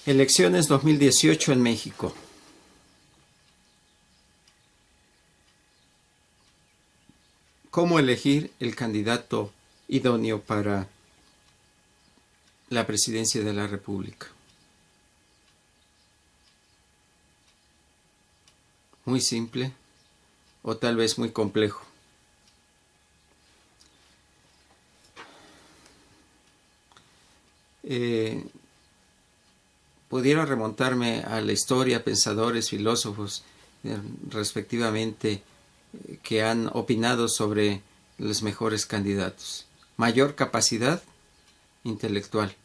Elecciones 2018 en México. ¿Cómo elegir el candidato idóneo para la presidencia de la República? Muy simple o tal vez muy complejo. Pudiera remontarme a la historia, pensadores, filósofos, respectivamente, que han opinado sobre los mejores candidatos. Mayor capacidad intelectual,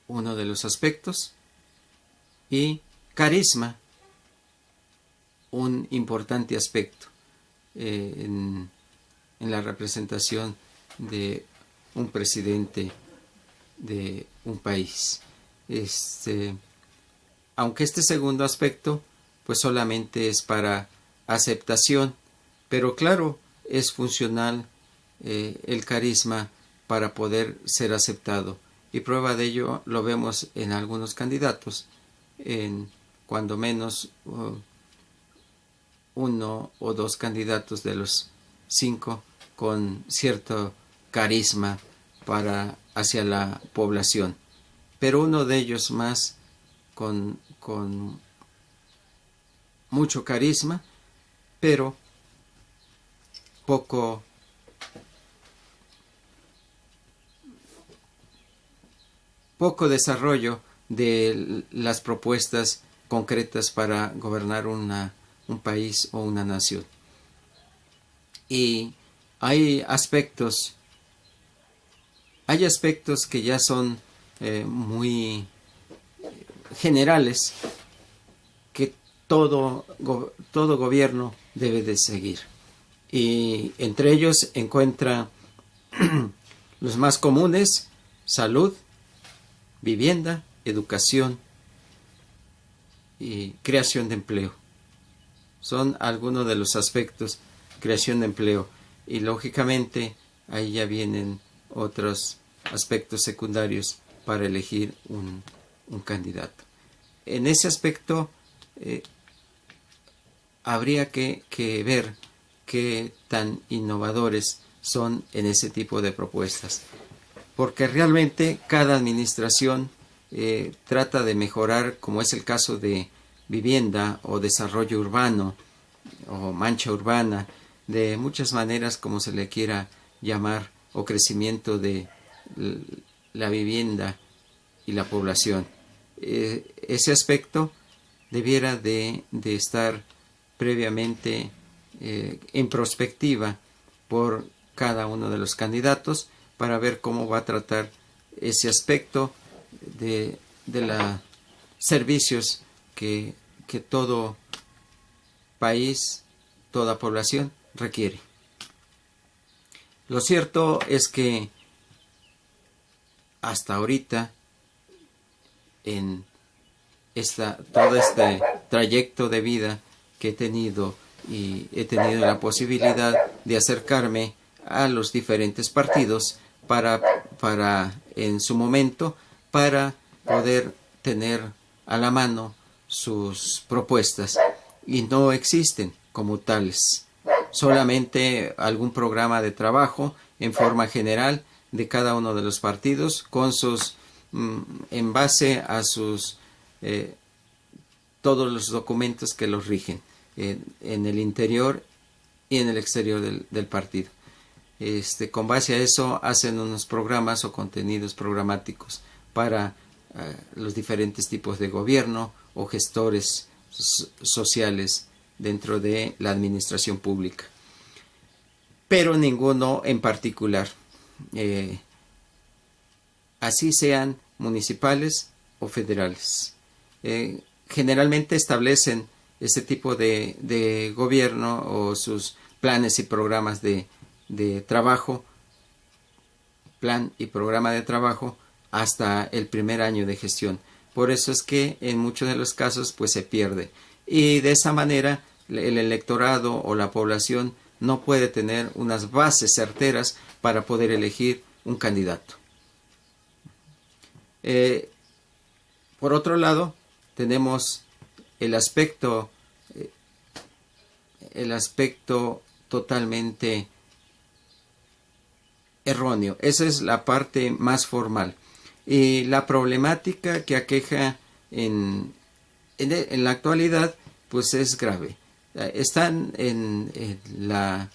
uno de los aspectos, y carisma, un importante aspecto en la representación de un presidente de un país. Aunque este segundo aspecto pues solamente es para aceptación, pero claro, es funcional el carisma para poder ser aceptado, y prueba de ello lo vemos en algunos candidatos, en cuando menos uno o dos candidatos de los 5 con cierto carisma hacia la población, pero uno de ellos más con mucho carisma, pero poco desarrollo de las propuestas concretas para gobernar un país o una nación. Y hay aspectos que ya son muy generales, que todo gobierno debe de seguir. Y entre ellos encuentra los más comunes: salud, vivienda, educación y creación de empleo. Son algunos de los aspectos. Creación de empleo, y lógicamente ahí ya vienen otros aspectos secundarios para elegir un candidato. En ese aspecto habría que ver qué tan innovadores son en ese tipo de propuestas, porque realmente cada administración trata de mejorar, como es el caso de vivienda o desarrollo urbano o mancha urbana, de muchas maneras como se le quiera llamar, o crecimiento de la vivienda y la población. Ese aspecto debiera de estar previamente en prospectiva por cada uno de los candidatos, para ver cómo va a tratar ese aspecto de los servicios que todo país, toda población requiere. Lo cierto es que hasta ahorita, en todo este trayecto de vida que he tenido, y he tenido la posibilidad de acercarme a los diferentes partidos para en su momento, para poder tener a la mano sus propuestas, y no existen como tales, solamente algún programa de trabajo en forma general de cada uno de los partidos, con sus en base a sus todos los documentos que los rigen en el interior y en el exterior del partido. Con base a eso hacen unos programas o contenidos programáticos para los diferentes tipos de gobierno o gestores sociales dentro de la administración pública, pero ninguno en particular, así sean municipales o federales. Generalmente establecen este tipo de gobierno o sus planes y programas de trabajo, plan y programa de trabajo, hasta el primer año de gestión. Por eso es que en muchos de los casos pues se pierde, y de esa manera el electorado o la población no puede tener unas bases certeras para poder elegir un candidato. Por otro lado, tenemos el aspecto totalmente erróneo. Esa es la parte más formal. Y la problemática que aqueja en la actualidad, pues es grave. Están en la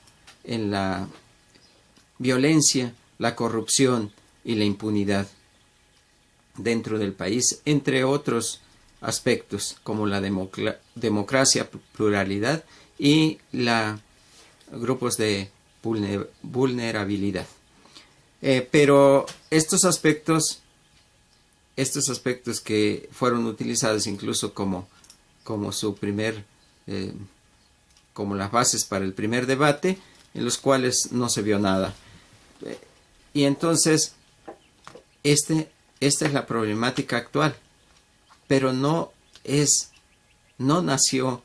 violencia, la corrupción y la impunidad dentro del país, entre otros aspectos como la democracia, pluralidad y grupos de vulnerabilidad. Pero estos aspectos que fueron utilizados incluso como las bases para el primer debate, en los cuales no se vio nada. Y entonces, esta es la problemática actual, pero no nació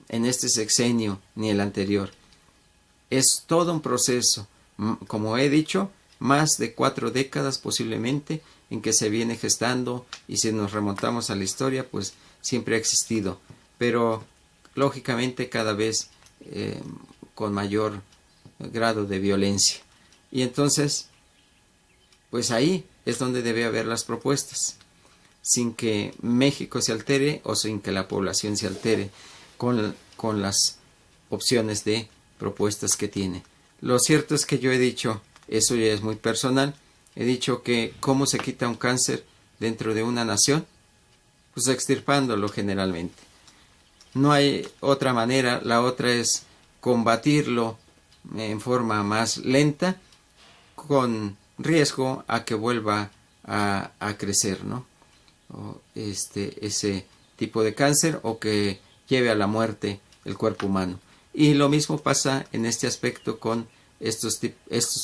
en este sexenio ni el anterior. Es todo un proceso, como he dicho, más de 4 décadas posiblemente, en que se viene gestando, y si nos remontamos a la historia, pues siempre ha existido, pero lógicamente cada vez con mayor grado de violencia. Y entonces, pues ahí es donde debe haber las propuestas, sin que México se altere o sin que la población se altere con las opciones de propuestas que tiene. Lo cierto es que yo he dicho, eso ya es muy personal, he dicho que ¿cómo se quita un cáncer dentro de una nación? Pues extirpándolo generalmente. No hay otra manera, la otra es combatirlo en forma más lenta, con riesgo a que vuelva a crecer, ¿no? Ese tipo de cáncer, o que lleve a la muerte el cuerpo humano. Y lo mismo pasa en este aspecto con estos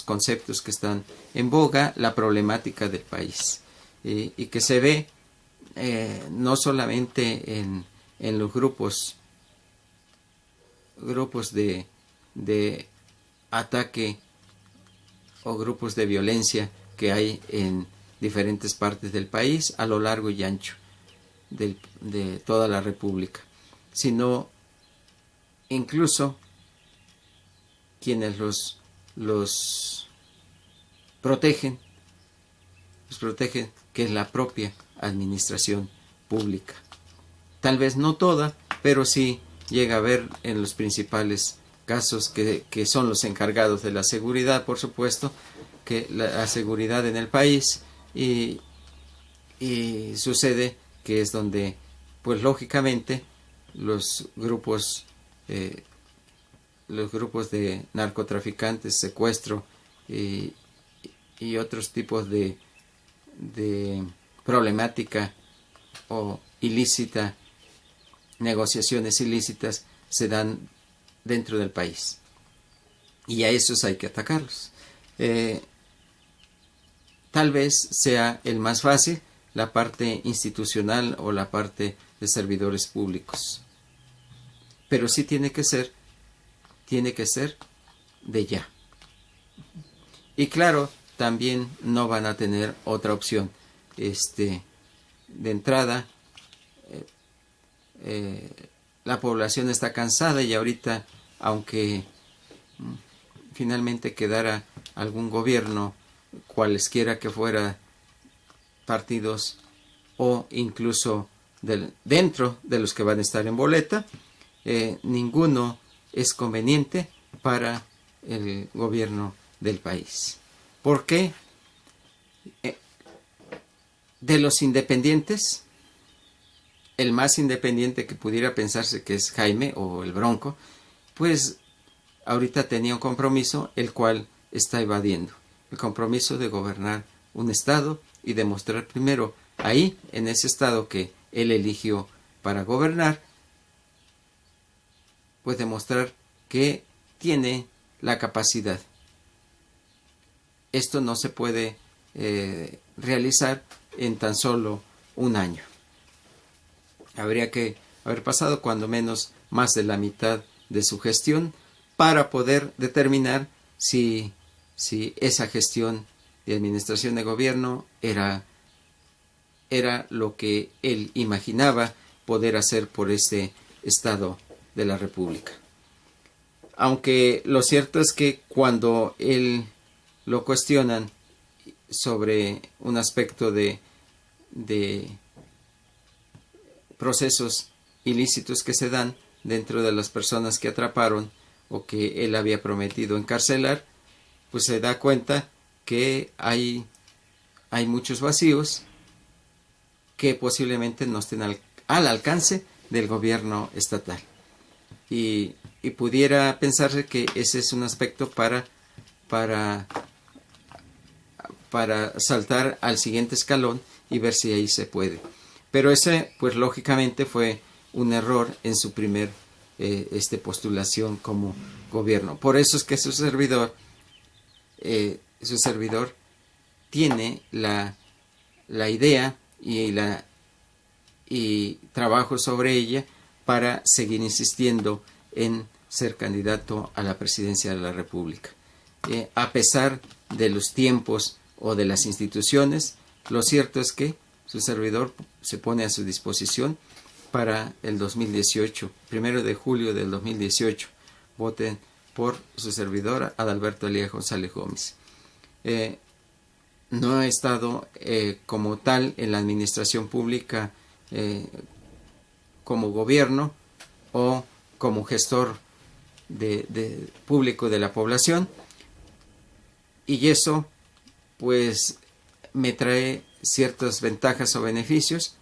conceptos que están en boga, la problemática del país, y que se ve no solamente en los grupos de ataque o grupos de violencia que hay en diferentes partes del país a lo largo y ancho de toda la República, sino incluso quienes los protegen, que es la propia administración pública. Tal vez no toda, pero sí llega a haber en los principales casos que son los encargados de la seguridad, por supuesto, que la seguridad en el país, y sucede que es donde, pues lógicamente, los grupos de narcotraficantes, secuestro y otros tipos de problemática o ilícita, negociaciones ilícitas, se dan dentro del país, y a esos hay que atacarlos. Tal vez sea el más fácil la parte institucional o la parte de servidores públicos, pero sí tiene que ser de ya. Y claro, también no van a tener otra opción. De entrada, la población está cansada, y ahorita, aunque finalmente quedara algún gobierno, cualesquiera que fuera, partidos o incluso dentro de los que van a estar en boleta, ninguno es conveniente para el gobierno del país. ¿Por qué? De los independientes, el más independiente que pudiera pensarse que es Jaime o el Bronco, pues ahorita tenía un compromiso el cual está evadiendo, el compromiso de gobernar un estado y demostrar primero ahí, en ese estado que él eligió para gobernar, pues demostrar que tiene la capacidad. Esto no se puede realizar en tan solo un año. Habría que haber pasado cuando menos más de la mitad de su gestión para poder determinar si esa gestión de administración de gobierno era era lo que él imaginaba poder hacer por este Estado de la República. Aunque lo cierto es que cuando él lo cuestionan sobre un aspecto de procesos ilícitos que se dan dentro de las personas que atraparon o que él había prometido encarcelar, pues se da cuenta que hay muchos vacíos que posiblemente no estén al alcance del gobierno estatal. Y pudiera pensarse que ese es un aspecto para saltar al siguiente escalón y ver si ahí se puede. Pero ese, pues lógicamente fue un error en su primer postulación como gobierno. Por eso es que su servidor tiene la idea y trabajo sobre ella para seguir insistiendo en ser candidato a la presidencia de la República. A pesar de los tiempos o de las instituciones, lo cierto es que su servidor se pone a su disposición para el 2018, 1 de julio del 2018. Voten por su servidor, Adalberto Elías González Gómez. No he estado como tal en la administración pública como gobierno o como gestor de público de la población, y eso pues me trae ciertas ventajas o beneficios,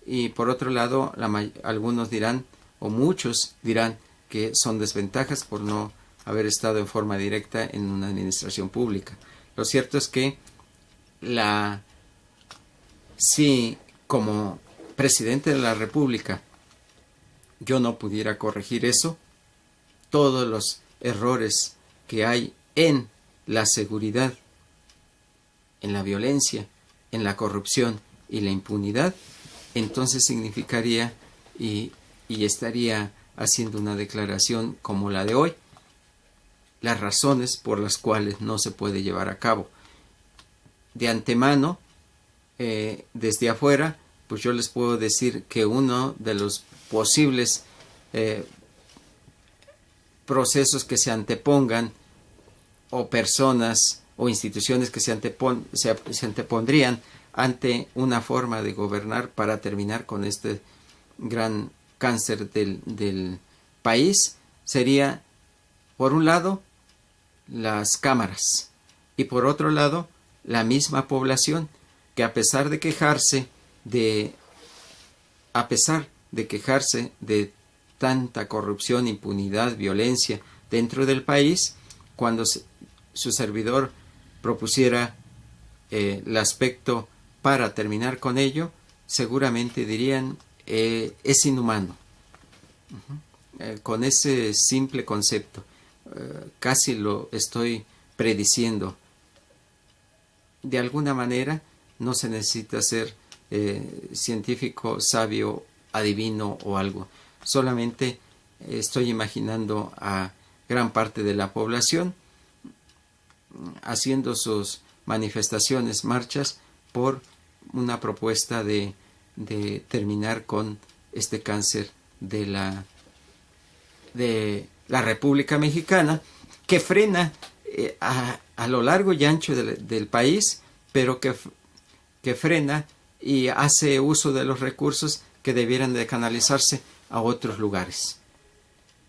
y por otro lado algunos dirán o muchos dirán que son desventajas por no haber estado en forma directa en una administración pública. Lo cierto es que si como presidente de la República yo no pudiera corregir eso, todos los errores que hay en la seguridad, en la violencia, en la corrupción y la impunidad, entonces significaría y estaría haciendo una declaración como la de hoy, las razones por las cuales no se puede llevar a cabo. De antemano, desde afuera, pues yo les puedo decir que uno de los posibles procesos que se antepongan, o personas o instituciones que se antepondrían ante una forma de gobernar para terminar con este gran cáncer del país, sería, por un lado, las cámaras, y por otro lado, la misma población, que a pesar de quejarse de tanta corrupción, impunidad, violencia dentro del país, cuando su servidor propusiera el aspecto para terminar con ello, seguramente dirían es inhumano. Con ese simple concepto, casi lo estoy prediciendo. De alguna manera no se necesita ser científico, sabio, adivino o algo. Solamente estoy imaginando a gran parte de la población haciendo sus manifestaciones, marchas, por una propuesta de terminar con este cáncer de la República Mexicana, que frena a lo largo y ancho del país, pero que frena y hace uso de los recursos que debieran de canalizarse a otros lugares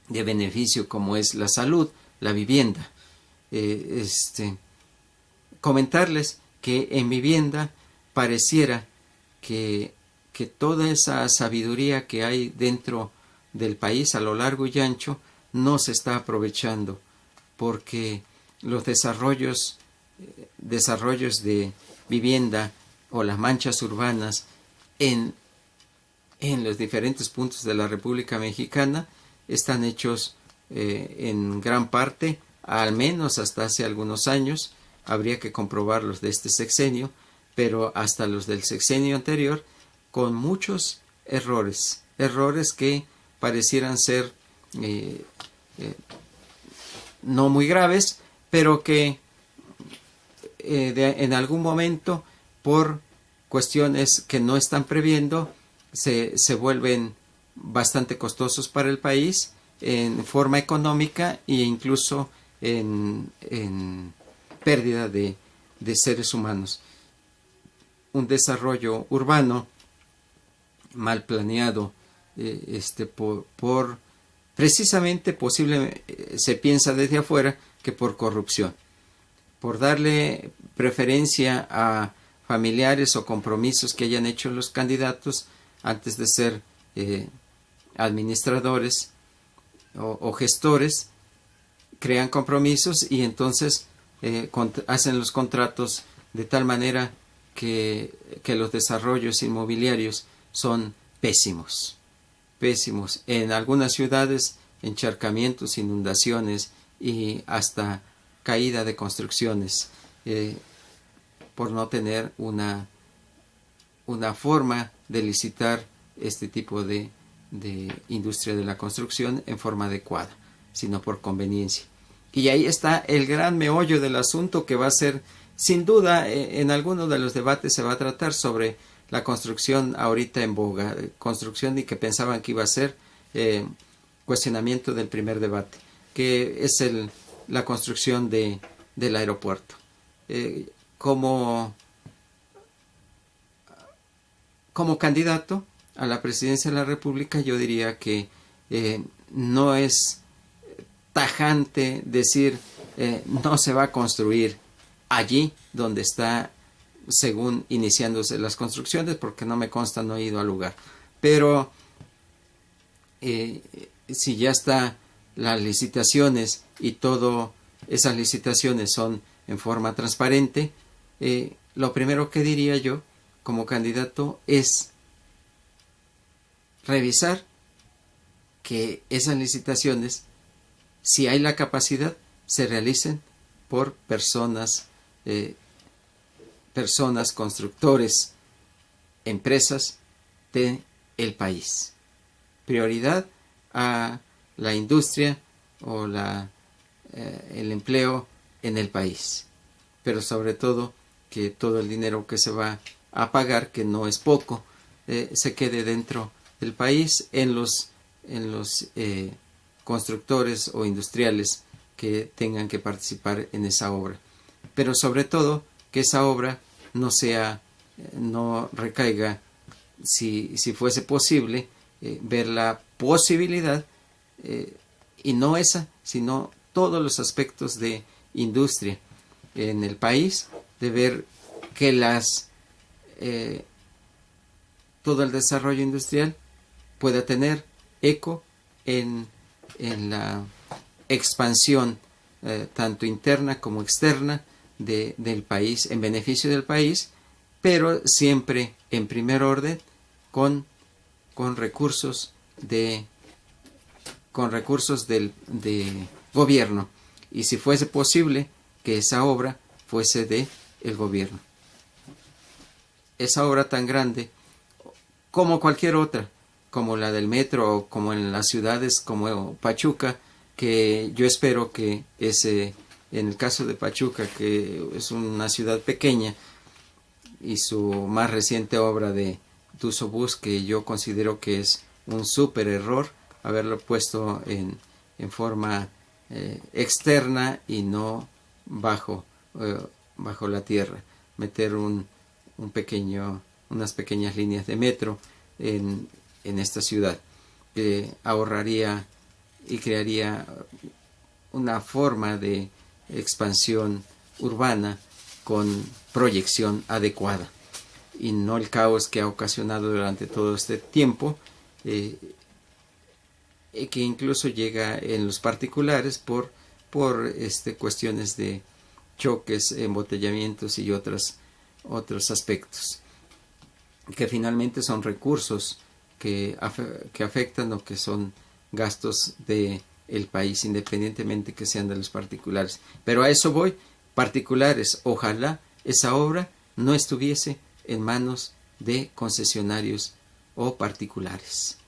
de beneficio, como es la salud, la vivienda. Comentarles que en vivienda pareciera que toda esa sabiduría que hay dentro del país a lo largo y ancho no se está aprovechando, porque los desarrollos de vivienda o las manchas urbanas en los diferentes puntos de la República Mexicana están hechos en gran parte, al menos hasta hace algunos años, habría que comprobarlos de este sexenio, pero hasta los del sexenio anterior, con muchos errores que parecieran ser no muy graves, pero que en algún momento, por cuestiones que no están previendo se vuelven bastante costosos para el país en forma económica e incluso en pérdida de seres humanos. Un desarrollo urbano mal planeado por precisamente se piensa desde afuera que por corrupción, por darle preferencia a familiares o compromisos que hayan hecho los candidatos antes de ser administradores o gestores, crean compromisos y entonces hacen los contratos de tal manera que los desarrollos inmobiliarios son pésimos. En algunas ciudades, encharcamientos, inundaciones y hasta caída de construcciones por no tener una forma de licitar este tipo de industria de la construcción en forma adecuada, sino por conveniencia. Y ahí está el gran meollo del asunto, que va a ser, sin duda, en algunos de los debates se va a tratar sobre la construcción ahorita en boga, construcción y que pensaban que iba a ser cuestionamiento del primer debate, que es la construcción del aeropuerto. Como candidato a la presidencia de la República, yo diría que no es tajante decir no se va a construir allí donde está según iniciándose las construcciones, porque no me consta, no he ido al lugar. Pero si ya está las licitaciones y todas esas licitaciones son en forma transparente, lo primero que diría yo como candidato es revisar que esas licitaciones, si hay la capacidad, se realicen por personas, constructores, empresas del país. Prioridad a la industria o el empleo en el país. Pero sobre todo que todo el dinero que se va a pagar, que no es poco, se quede dentro del país en los constructores o industriales que tengan que participar en esa obra. Pero sobre todo que esa obra no recaiga, si fuese posible, ver la posibilidad, y no esa, sino todos los aspectos de industria en el país, de ver que todo el desarrollo industrial pueda tener eco en la expansión tanto interna como externa del país, en beneficio del país, pero siempre en primer orden con recursos de gobierno, y si fuese posible que esa obra fuese de el gobierno. Esa obra tan grande como cualquier otra, como la del metro o como en las ciudades como Pachuca, que yo espero que en el caso de Pachuca, que es una ciudad pequeña, y su más reciente obra de Tusobús, que yo considero que es un súper error haberlo puesto en forma externa y no bajo la tierra, meter unas pequeñas líneas de metro en esta ciudad, que ahorraría y crearía una forma de expansión urbana con proyección adecuada y no el caos que ha ocasionado durante todo este tiempo, que incluso llega en los particulares por cuestiones de choques, embotellamientos y otros aspectos, que finalmente son recursos que afectan o que son gastos del país, independientemente que sean de los particulares. Pero a eso voy, particulares, ojalá esa obra no estuviese en manos de concesionarios o particulares,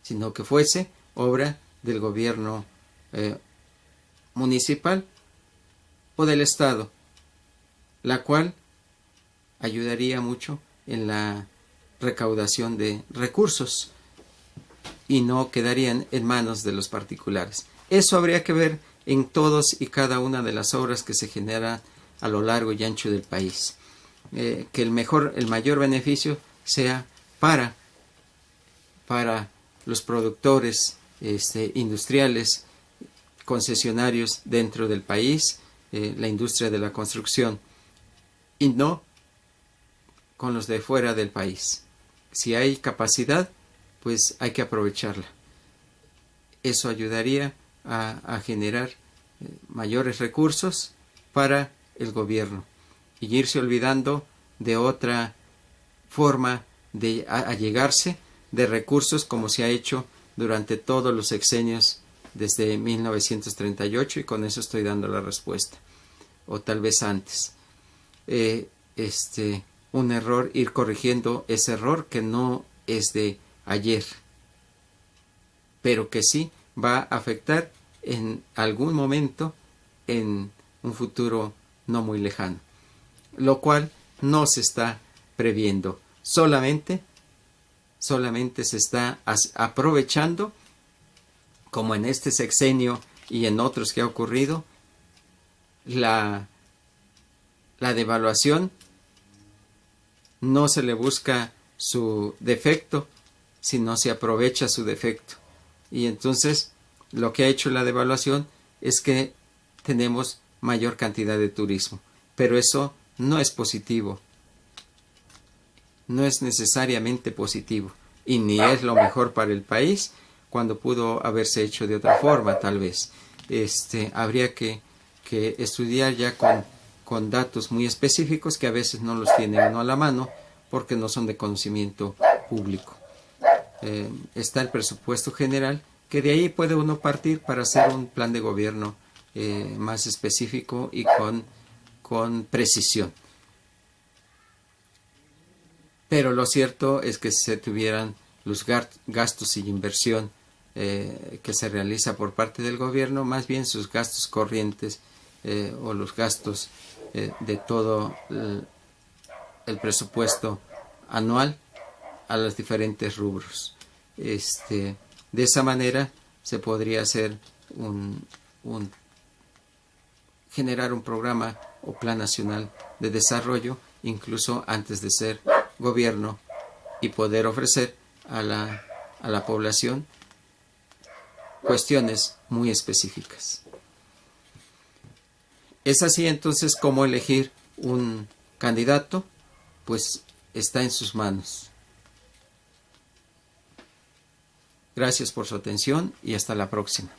sino que fuese obra del gobierno municipal o del Estado, la cual ayudaría mucho en la recaudación de recursos y no quedarían en manos de los particulares. Eso habría que ver en todos y cada una de las obras que se generan a lo largo y ancho del país. Que el mayor beneficio sea para los productores industriales, concesionarios dentro del país, la industria de la construcción, y no con los de fuera del país. Si hay capacidad, pues hay que aprovecharla. Eso ayudaría a generar mayores recursos para el gobierno y irse olvidando de otra forma de allegarse de recursos como se ha hecho durante todos los sexenios desde 1938, y con eso estoy dando la respuesta, o tal vez antes. Un error, ir corrigiendo ese error que no es de ayer, pero que sí va a afectar en algún momento en un futuro no muy lejano, lo cual no se está previendo, solamente se está aprovechando, como en este sexenio y en otros que ha ocurrido, la devaluación. No se le busca su defecto, sino se aprovecha su defecto. Y entonces lo que ha hecho la devaluación es que tenemos mayor cantidad de turismo. Pero eso no es positivo. No es necesariamente positivo. Y ni es lo mejor para el país, cuando pudo haberse hecho de otra forma, tal vez. Habría que estudiar ya con datos muy específicos que a veces no los tiene uno a la mano porque no son de conocimiento público. Está el presupuesto general, que de ahí puede uno partir para hacer un plan de gobierno más específico y con precisión. Pero lo cierto es que si se tuvieran los gastos y inversión que se realiza por parte del gobierno, más bien sus gastos corrientes o los gastos de todo el presupuesto anual a los diferentes rubros. De esa manera se podría hacer generar un programa o plan nacional de desarrollo incluso antes de ser gobierno, y poder ofrecer a la población cuestiones muy específicas. Es así entonces como elegir un candidato, pues está en sus manos. Gracias por su atención y hasta la próxima.